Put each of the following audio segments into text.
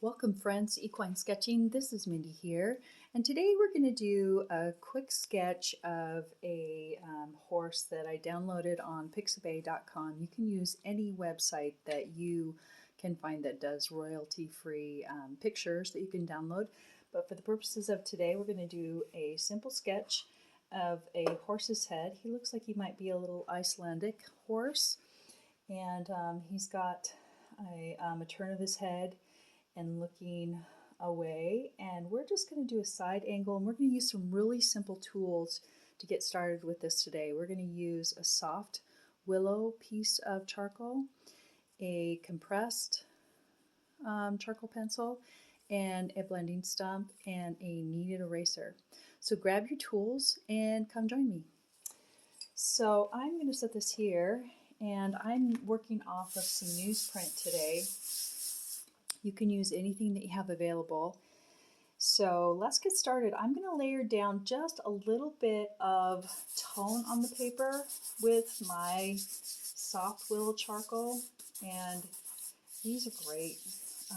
Welcome friends to Equine Sketching. This is Mindy here, and today we're going to do a quick sketch of a horse that I downloaded on pixabay.com. You can use any website that you can find that does royalty-free pictures that you can download. But for the purposes of today, we're going to do a simple sketch of a horse's head. He looks like he might be a little Icelandic horse, and he's got a turn of his head and looking away, and we're just going to do a side angle, and we're going to use some really simple tools to get started with this today. We're going to use a soft willow piece of charcoal, a compressed charcoal pencil, and a blending stump, and a kneaded eraser. So grab your tools and come join me. So I'm going to set this here, and I'm working off of some newsprint today. You can use anything that you have available. So let's get started. I'm going to layer down just a little bit of tone on the paper with my soft willow charcoal, and these are great.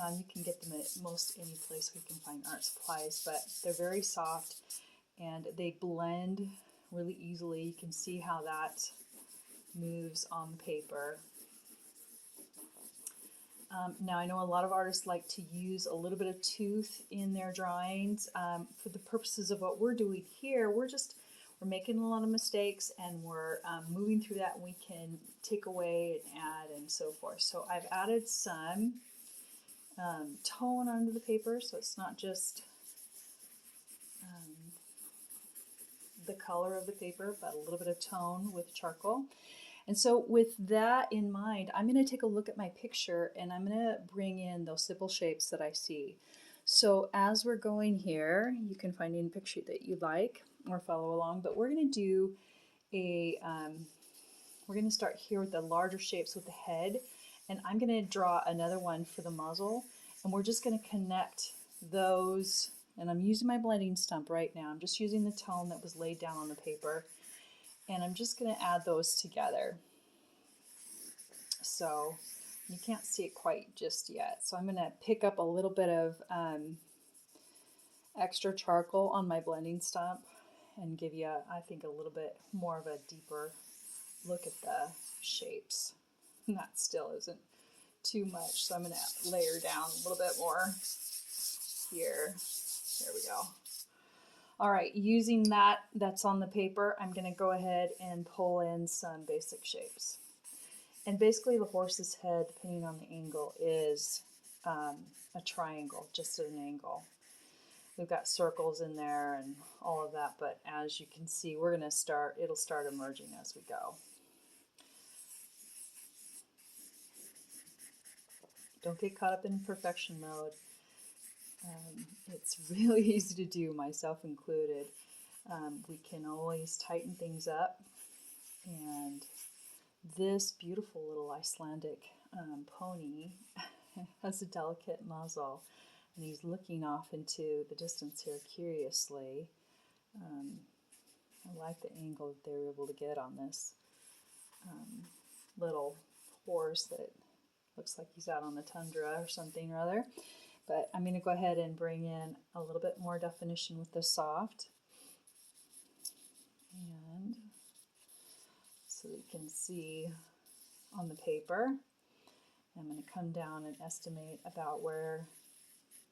You can get them at most any place we can find art supplies, but they're very soft and they blend really easily. You can see how that moves on the paper. Now I know a lot of artists like to use a little bit of tooth in their drawings. For the purposes of what we're doing here, we're making a lot of mistakes, and we're moving through that, and we can take away and add and so forth. So I've added some tone onto the paper, so it's not just the color of the paper, but a little bit of tone with charcoal. And so with that in mind, I'm going to take a look at my picture, and I'm going to bring in those simple shapes that I see. So as we're going here, you can find any picture that you like or follow along, but we're going to do we're going to start here with the larger shapes with the head, and I'm going to draw another one for the muzzle, and we're just going to connect those, and I'm using my blending stump right now. I'm just using the tone that was laid down on the paper, and I'm just going to add those together. So you can't see it quite just yet. So I'm going to pick up a little bit of extra charcoal on my blending stump and give you, I think, a little bit more of a deeper look at the shapes. And that still isn't too much, so I'm going to layer down a little bit more here. There we go. All right, using that's on the paper, I'm going to go ahead and pull in some basic shapes. And basically the horse's head, depending on the angle, is a triangle, just at an angle. We've got circles in there and all of that, but as you can see, it'll start emerging as we go. Don't get caught up in perfection mode. It's really easy to do, myself included. We can always tighten things up, and this beautiful little Icelandic pony has a delicate muzzle, and he's looking off into the distance here curiously. I like the angle that they were able to get on this little horse that looks like he's out on the tundra or something or other. But I'm going to go ahead and bring in a little bit more definition with the soft. And so that you can see on the paper, I'm going to come down and estimate about where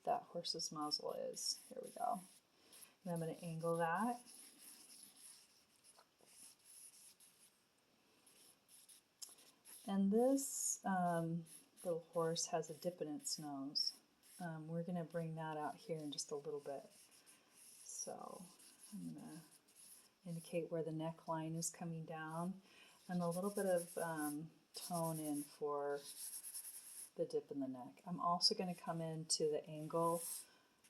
that horse's muzzle is. Here we go. And I'm going to angle that. And this little horse has a dip in its nose. We're going to bring that out here in just a little bit. So I'm going to indicate where the neckline is coming down, and a little bit of tone in for the dip in the neck. I'm also going to come into the angle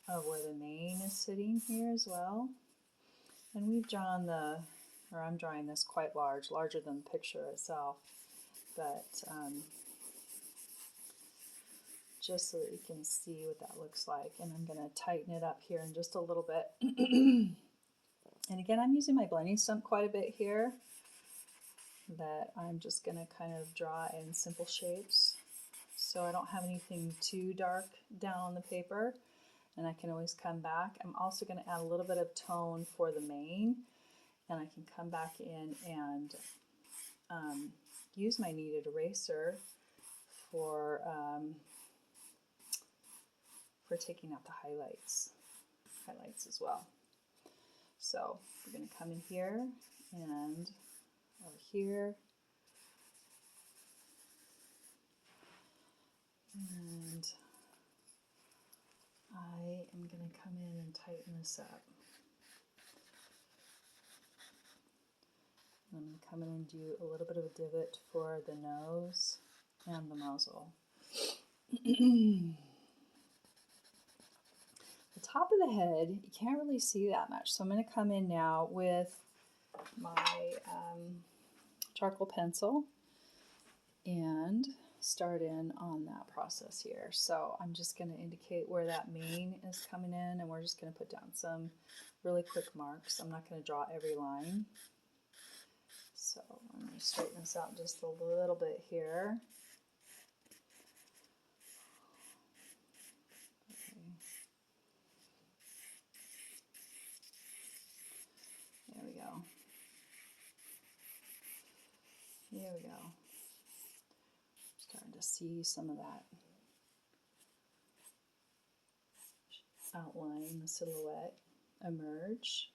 of where the mane is sitting here as well. And we've drawn I'm drawing this quite larger than the picture itself, but just so that you can see what that looks like. And I'm going to tighten it up here in just a little bit. And again, I'm using my blending stump quite a bit here, that I'm just going to kind of draw in simple shapes. so I don't have anything too dark down on the paper, and I can always come back. I'm also going to add a little bit of tone for the mane, and I can come back in and use my kneaded eraser for taking out the highlights as well. So we're going to come in here and over here, and I am going to come in and tighten this up. I'm going to come in and do a little bit of a divot for the nose and the muzzle. The top of the head, you can't really see that much, so I'm going to come in now with my charcoal pencil and start in on that process here. So I'm just going to indicate where that mane is coming in, and we're just going to put down some really quick marks. I'm not going to draw every line. So I'm going to straighten this out just a little bit here. There we go. There we go. Starting to see some of that outline, the silhouette emerge.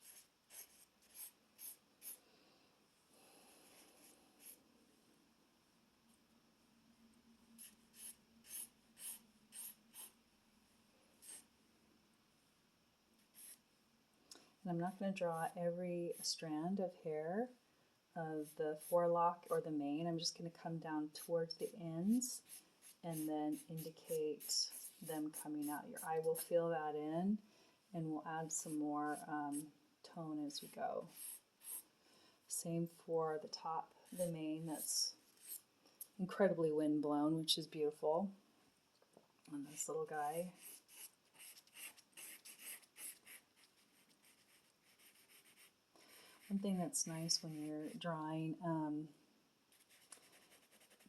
And I'm not going to draw every strand of hair of the forelock or the mane. I'm just going to come down towards the ends and then indicate them coming out. Your eye will feel that in, and we'll add some more tone as we go. Same for the top, the mane, that's incredibly wind blown, which is beautiful. And this little guy. One thing that's nice when you're drawing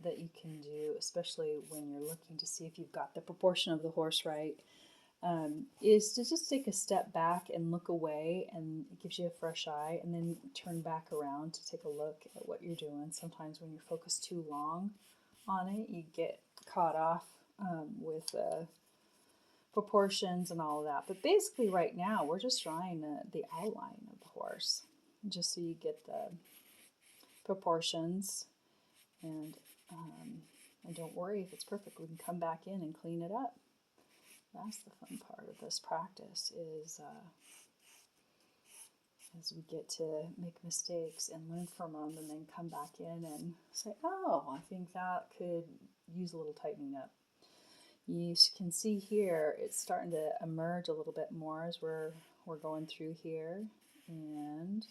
that you can do, especially when you're looking to see if you've got the proportion of the horse right, is to just take a step back and look away, and it gives you a fresh eye, and then turn back around to take a look at what you're doing. Sometimes when you're focused too long on it, you get caught off with proportions and all of that. But basically right now we're just drawing the outline of the horse, just so you get the proportions, and don't worry if it's perfect. We can come back in and clean it up. That's the fun part of this practice, is as we get to make mistakes and learn from them, and then come back in and say, oh, I think that could use a little tightening up. You can see here it's starting to emerge a little bit more as we're going through here, and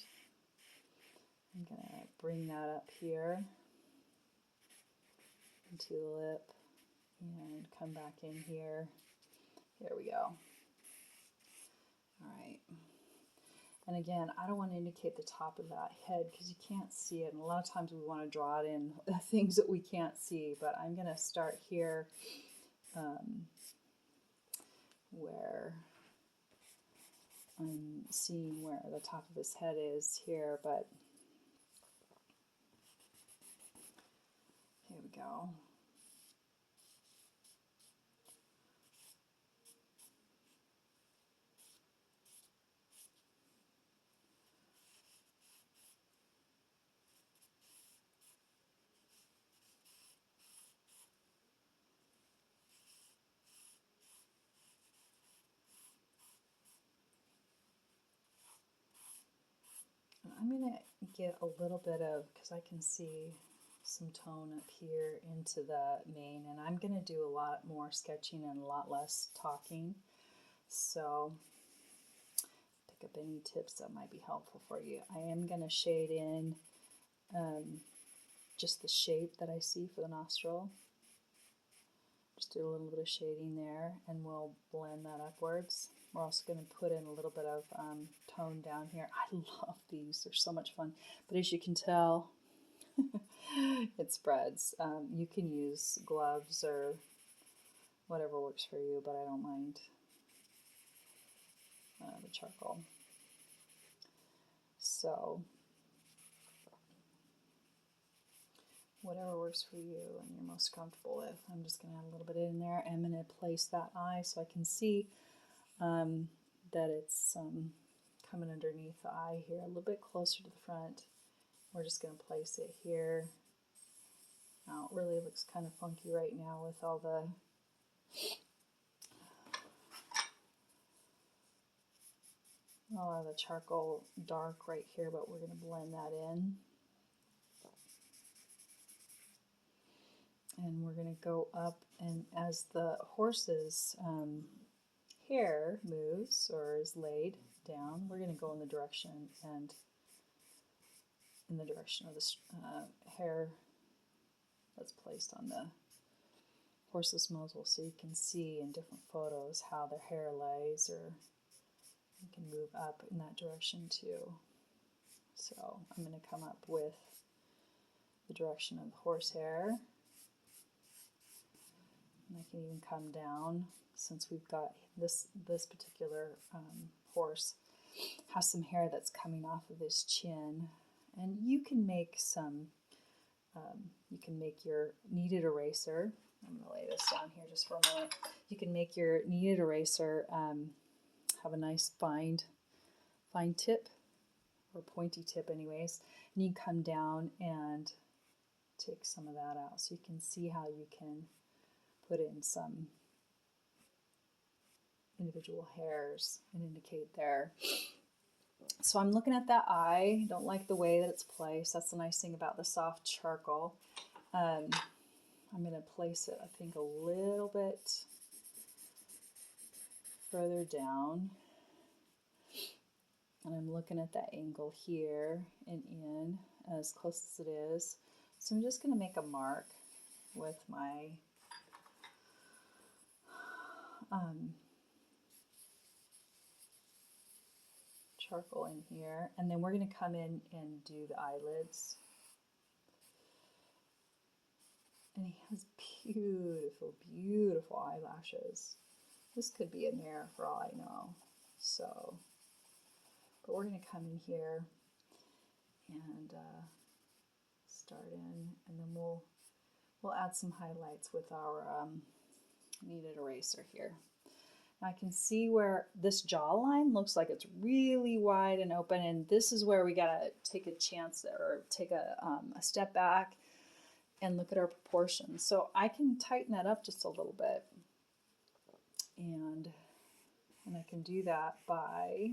I'm going to bring that up here into the lip and come back in here. There we go. All right. And again, I don't want to indicate the top of that head because you can't see it. And a lot of times we want to draw it in things that we can't see. But I'm going to start here where I'm seeing where the top of his head is here. But here we go. I'm going to get a little bit of, because I can see some tone up here into the mane, and I'm going to do a lot more sketching and a lot less talking. So pick up any tips that might be helpful for you. I am going to shade in just the shape that I see for the nostril. Just do a little bit of shading there, and we'll blend that upwards. We're also going to put in a little bit of tone down here. I love these. They're so much fun. But as you can tell, it spreads. You can use gloves or whatever works for you, but I don't mind the charcoal. So whatever works for you and you're most comfortable with. I'm just going to add a little bit in there. I'm going to place that eye so I can see that it's coming underneath the eye here, a little bit closer to the front. We're just going to place it here. Now it really looks kind of funky right now with all the charcoal dark right here, but we're going to blend that in. And we're going to go up, and as the horse's hair moves or is laid down, we're going to go in the direction of the hair that's placed on the horse's muzzle, so you can see in different photos how their hair lays, or you can move up in that direction too. So I'm going to come up with the direction of the horsehair. And I can even come down, since we've got this particular horse has some hair that's coming off of his chin. And you can make you can make your kneaded eraser. I'm going to lay this down here just for a moment. You can make your kneaded eraser have a nice fine tip, or pointy tip anyways. And you can come down and take some of that out, so you can see how you can put in some individual hairs and indicate there. So I'm looking at that eye. Don't like the way that it's placed. That's the nice thing about the soft charcoal. I'm going to place it, I think, a little bit further down. And I'm looking at that angle here and in as close as it is. So I'm just going to make a mark with my charcoal in here, and then we're going to come in and do the eyelids. And he has beautiful, beautiful eyelashes. This could be a mare for all I know. So, but we're going to come in here and start in, and then we'll add some highlights with our kneaded eraser here. Now I can see where this jawline looks like it's really wide and open, and this is where we gotta take a chance or take a step back and look at our proportions. So I can tighten that up just a little bit, and I can do that by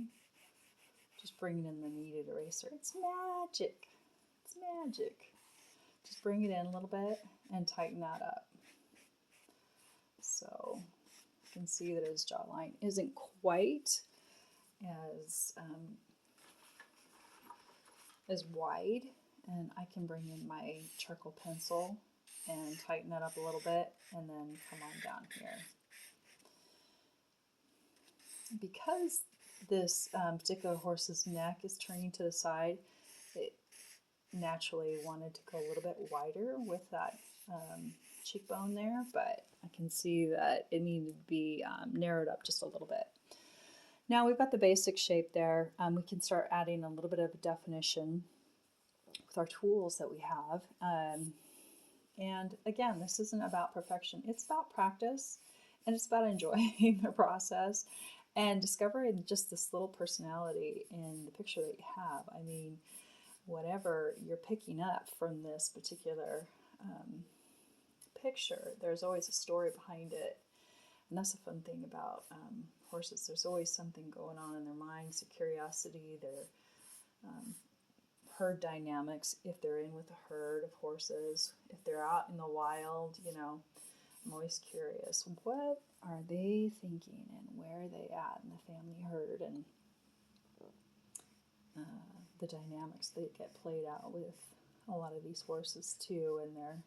just bringing in the kneaded eraser. It's magic. It's magic. Just bring it in a little bit and tighten that up. So you can see that his jawline isn't quite as wide, and I can bring in my charcoal pencil and tighten that up a little bit, and then come on down here. Because this particular horse's neck is turning to the side, it naturally wanted to go a little bit wider with that cheekbone there, but I can see that it needed to be narrowed up just a little bit. Now we've got the basic shape there. We can start adding a little bit of definition with our tools that we have. And again, this isn't about perfection. It's about practice, and it's about enjoying the process and discovering just this little personality in the picture that you have. I mean, whatever you're picking up from this particular picture, there's always a story behind it. And that's the fun thing about horses. There's always something going on in their minds, their curiosity, their herd dynamics, if they're in with a herd of horses, if they're out in the wild, you know. I'm always curious, what are they thinking and where are they at in the family herd, and the dynamics that get played out with a lot of these horses too, and their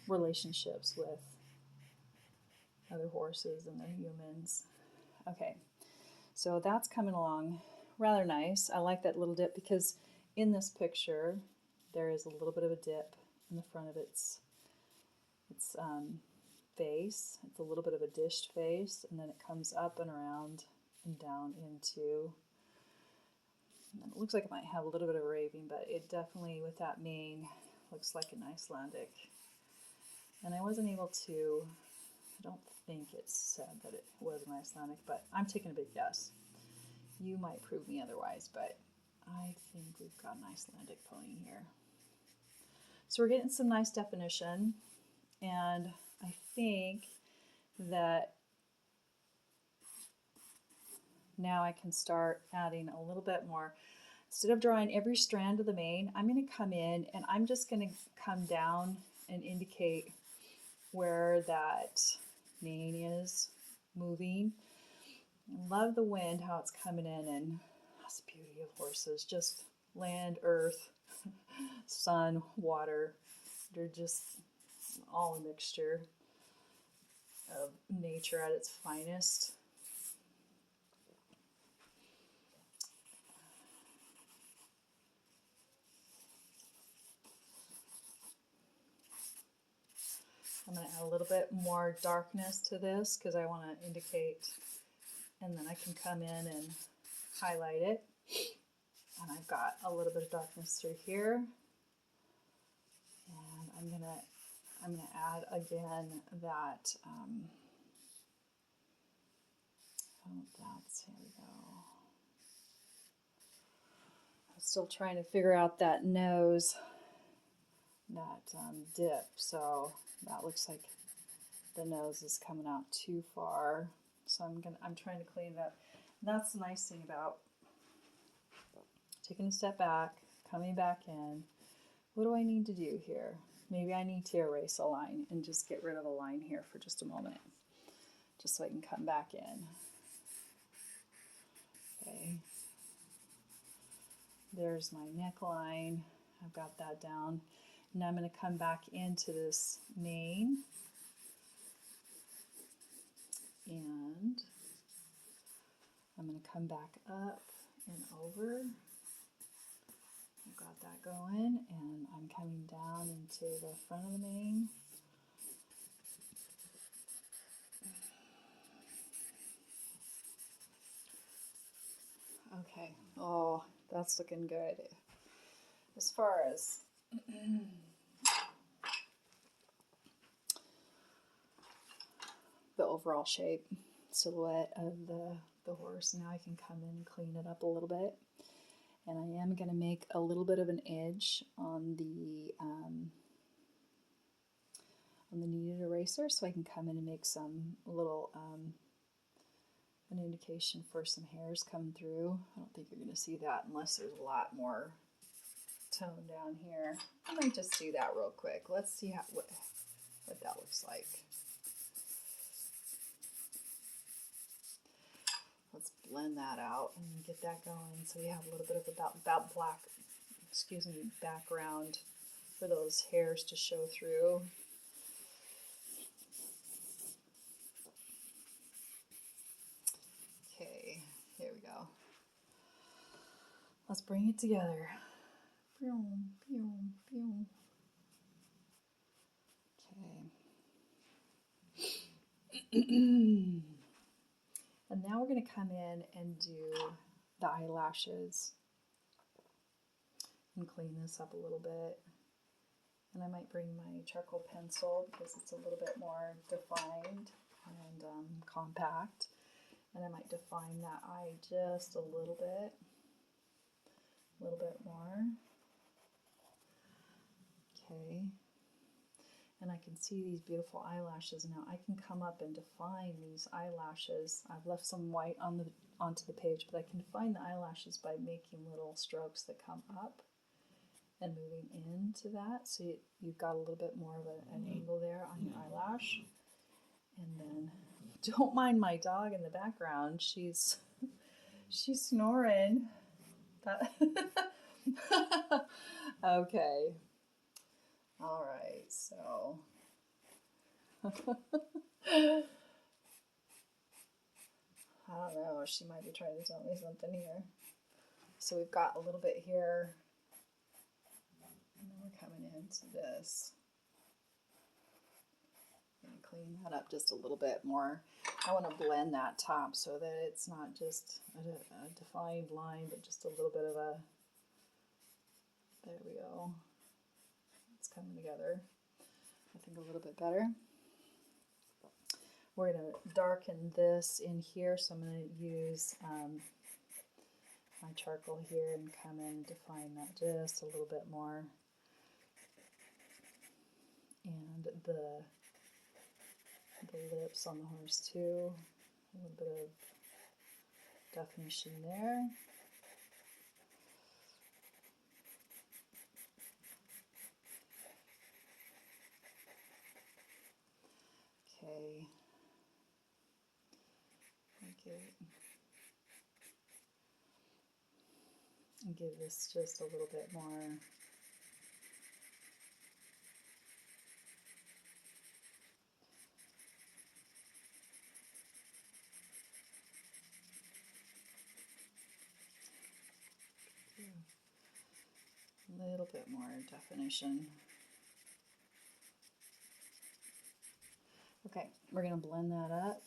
relationships with other horses and their humans. Okay, so that's coming along rather nice. I like that little dip because in this picture there is a little bit of a dip in the front of its face. It's a little bit of a dished face, and then it comes up and around and down into, and it looks like it might have a little bit of raving, but it definitely, with that mane, looks like an Icelandic. And I wasn't able to, I don't think it said that it was an Icelandic, but I'm taking a big guess. You might prove me otherwise, but I think we've got an Icelandic pony here. So we're getting some nice definition, and I think that now I can start adding a little bit more. Instead of drawing every strand of the mane, I'm going to come in and I'm just going to come down and indicate where that mane is moving. Love the wind, how it's coming in, and that's the beauty of horses. Just land, earth, sun, water. They're just all a mixture of nature at its finest. I'm going to add a little bit more darkness to this because I want to indicate, and then I can come in and highlight it. And I've got a little bit of darkness through here. And I'm gonna add again that, here we go. I'm still trying to figure out that nose, that dip. So that looks like the nose is coming out too far. So I'm trying to clean it up. And that's the nice thing about taking a step back, coming back in. What do I need to do here? Maybe I need to erase a line and just get rid of a line here for just a moment, just so I can come back in. Okay. There's my neckline. I've got that down. Now I'm going to come back into this mane. And I'm going to come back up and over. I've got that going, and I'm coming down into the front of the mane. Okay, oh, that's looking good. As far as the overall shape, silhouette of the horse, now I can come in and clean it up a little bit. And I am going to make a little bit of an edge on the kneaded eraser, so I can come in and make some little an indication for some hairs coming through. I don't think you're going to see that unless there's a lot more tone down here. I might just do that real quick. Let's see what that looks like. Let's blend that out and get that going so we have a little bit of about black, background for those hairs to show through. Okay, here we go. Let's bring it together. Okay. And now we're going to come in and do the eyelashes and clean this up a little bit. And I might bring my charcoal pencil because it's a little bit more defined and compact. And I might define that eye just a little bit more. Okay. And I can see these beautiful eyelashes now. I can come up and define these eyelashes. I've left some white onto the page, but I can define the eyelashes by making little strokes that come up and moving into that. So you've got a little bit more of an angle there on your eyelash. And then, don't mind my dog in the background. She's snoring. Okay. All right, so I don't know, she might be trying to tell me something here. So we've got a little bit here, and then we're coming into this. I'm going to clean that up just a little bit more. I want to blend that top so that it's not just a defined line, but just a little bit of a, there we go. It's coming together, I think, a little bit better. We're going to darken this in here, so I'm going to use my charcoal here and come in and define that just a little bit more. And the lips on the horse too, a little bit of definition there. Okay. And give this just a little bit more. A little bit more definition. Okay, we're going to blend that up.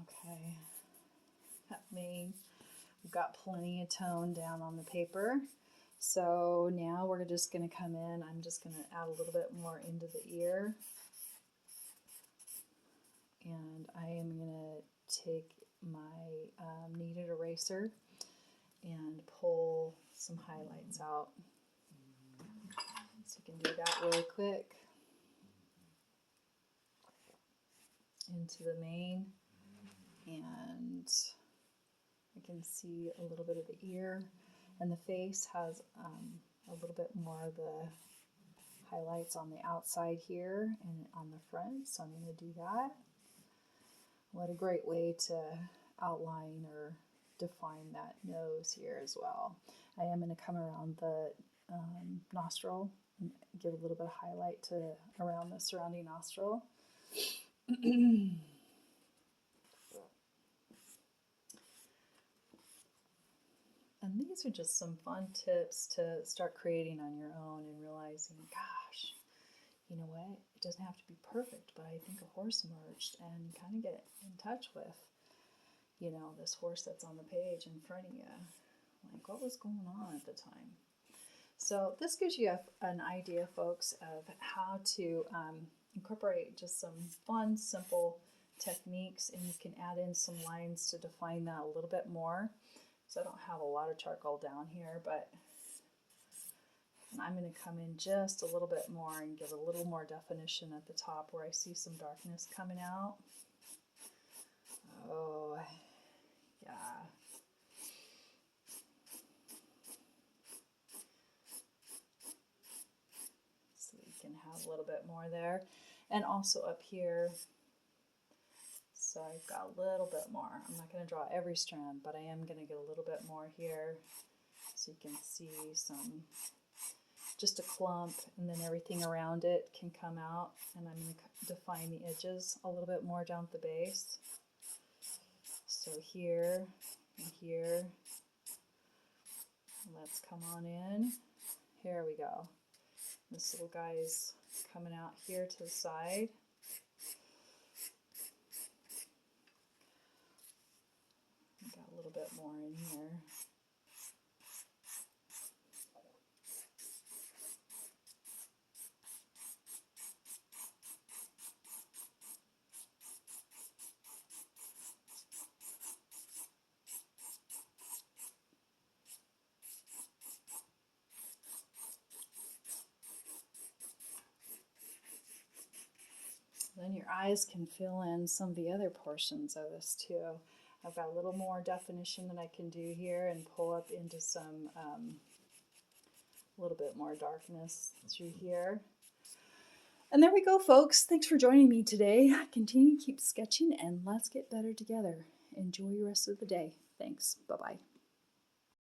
Okay, that means we've got plenty of tone down on the paper. So now we're just going to come in, I'm just going to add a little bit more into the ear. And I am going to take my kneaded eraser and pull some highlights out. So you can do that really quick. Into the mane, and I can see a little bit of the ear, and the face has a little bit more of the highlights on the outside here and on the front, so I'm going to do that. What a great way to outline or define that nose here as well. I am going to come around the nostril and give a little bit of highlight to around the surrounding nostril. And these are just some fun tips to start creating on your own and realizing, gosh, you know what? It doesn't have to be perfect, but I think a horse emerged, and kind of get in touch with, you know, this horse that's on the page in front of you. Like, what was going on at the time? So this gives you an idea, folks, of how to incorporate just some fun, simple techniques, and you can add in some lines to define that a little bit more. So I don't have a lot of charcoal down here, but I'm going to come in just a little bit more and give a little more definition at the top where I see some darkness coming out. Oh, yeah. So you can have a little bit more there. And also up here, so I've got a little bit more. I'm not going to draw every strand, but I am going to get a little bit more here so you can see some, just a clump, and then everything around it can come out. And I'm going to define the edges a little bit more down at the base. So here and here. Let's come on in. Here we go. This little guy's coming out here to the side. Got a little bit more in here. Then your eyes can fill in some of the other portions of this too. I've got a little more definition that I can do here and pull up into some, a little bit more darkness through here. And there we go, folks. Thanks for joining me today. Continue to keep sketching, and let's get better together. Enjoy the rest of the day. Thanks. Bye-bye.